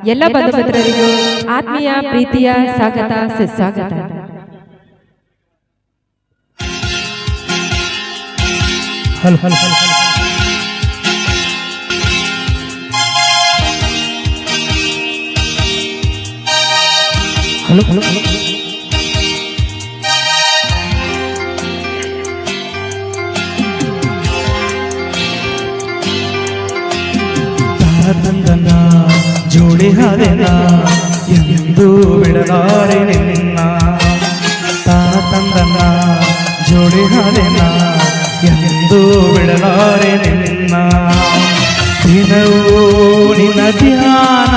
ಎಲ್ಲ ಬಂಧುಮಿತ್ರರಿಗೂ ಆತ್ಮೀಯ ಪ್ರೀತಿಯ ಸ್ವಾಗತ ಸುಸ್ವಾಗತ. Hello hello hello hello hello hello ತಂದನ ಜೋಡಿ ಹಾದೆನ ಎಂದು ಬಿಡಲಾರೆ ನಿನ್ನ ತಾನ ತಂದನ ಜೋಡಿ ಹಾದೆನ ಎಂದು ಬಿಡಲಾರೆ ನಿನ್ನ ದಿನವೂ ನಿನ್ನ ಧ್ಯಾನ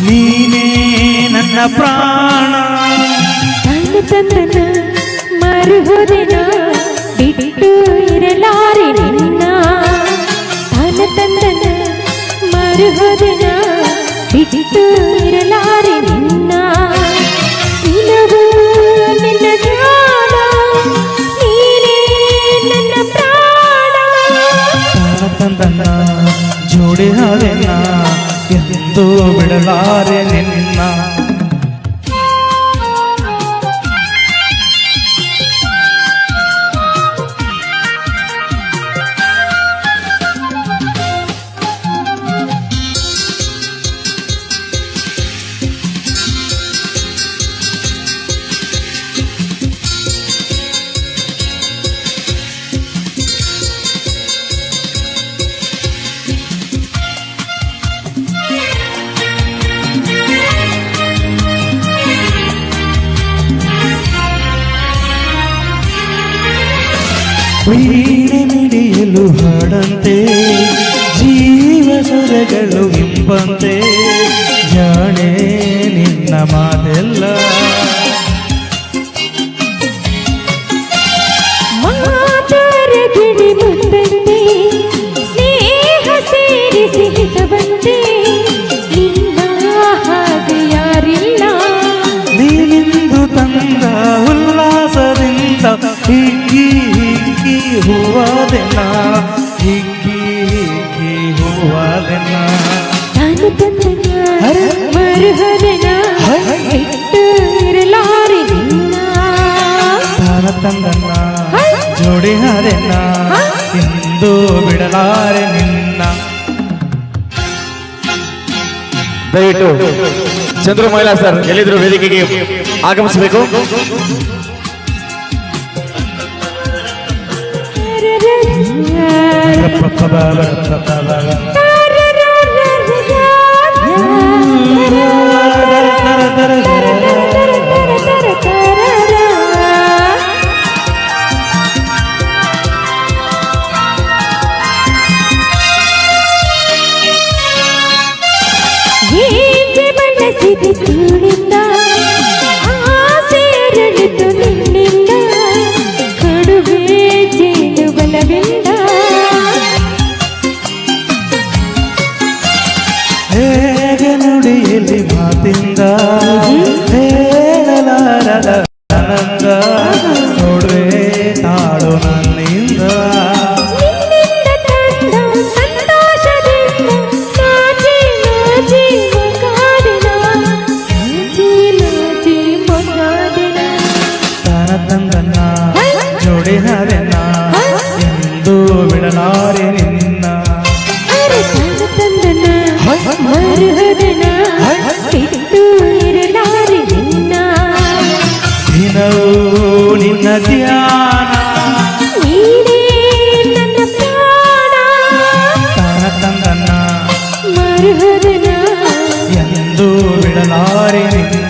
ನೀನೇ ನನ್ನ ಪ್ರಾಣ ತಂದನ ಮರುಹುದಿನ ಬಿಟ್ಟು ಇರಲಾರೆ ನಿನ್ನ ತಂದನ ಮರುಹುದಿನ ಬಿಟ್ಟು ಇರಲಾರೆ ನಿನ್ನ ದಿನವೂ ನಿನ್ನ ಧ್ಯಾನ ನೀನೇ ನನ್ನ ಪ್ರಾಣ ತಂದನ ಜೋಡಿ ಹಾದೆನ ಎಂದು ಬಿಡಲಾರೆ ನಿನ್ನ ವೀಣೆ ಮಿಡಿಯಲು ಹಾಡಂತೆ ಜೀವ ಸ್ವರಗಳು ಇಂಪಂತೆ ಜಾಣೆ ನಿನ್ನ ಮಾತೆಲ್ಲ ಮಾತಾರಗಿಣಿ ಮುಂದಂತೆ ಸ್ನೇಹ ಸೇರಿಸಿ ಹಿತವಂತೆ ನಿನ್ನ ಹಾಗೆ ಯಾರಿಲ್ಲ ನೀನಿಂದು ತಂದ ಉಲ್ಲಾಸದಿಂದ ಹಿಗ್ಗಿ ಹಿಗ್ಗಿ ಹೂವಾದೆನ ಹಿಗ್ಗಿ ಹಿಗ್ಗಿ ಹೂವಾದೆನ ನಾನು ತಂದನ ಮರುಹದನ ಬಿಟ್ಟು ಇರಲಾರೆ ನಿನ್ನ ತಾನ ತಂದನ ಜೋಡಿ ಹಾದೆನ ಎಂದು ಬಿಡಲಾರೆ ನಿನ್ನ. ದಯವಿಟ್ಟು ಚಂದ್ರು ಮಹಿಳಾ ಸರ್ ಎಲ್ಲಿದ್ರು ವೇದಿಕೆಗೆ ಆಗಮಿಸಬೇಕು. ಬಳಸಿದ ತೂಳಿಂದ ಆಸೆ ಅರಳಿತು ನಿನ್ನಿಂದ ಕಡುವೆ ಜೇನು ಬಲವಿಂದ ಹೇಗೆ ನುಡಿಯಲ್ಲಿ ಮಾತಿಂದ ಹೇಳಲಾರದ ಆನಂದ ನೋಡುವೆ ತಾಳು ನನ್ನಿಂದ ನಿನ್ನಿಂದ ತಂದ ಸಂತೋಷದಿಂದ ನಾಚಿ ನಾಚಿ ಮೊಗಾಡಿನ ನಾಚಿ ನಾಚಿ ಮೊಗಾಡಿನ ತಾನ ತಂದನ್ನ ಜೋಡಿ ಹಾದೆನ ಎಂದು ಬಿಡಲಾರೆ ನಿನ್ನ ಅರೆ ತಾನ ತಂದನ ಮರುಹದನ ಬಿಟ್ಟು ಇರಲಾರೆ ನಿನ್ನ ದಿನವೂ ನಿನ್ನ ಧ್ಯಾನ ನೀನೇ ನನ್ನ ಪ್ರಾಣ ತಾನ ತಂದನ್ನ ಮರುಹದನ ಎಂದು ಬಿಡಲಾರೆ ನಿನ್ನ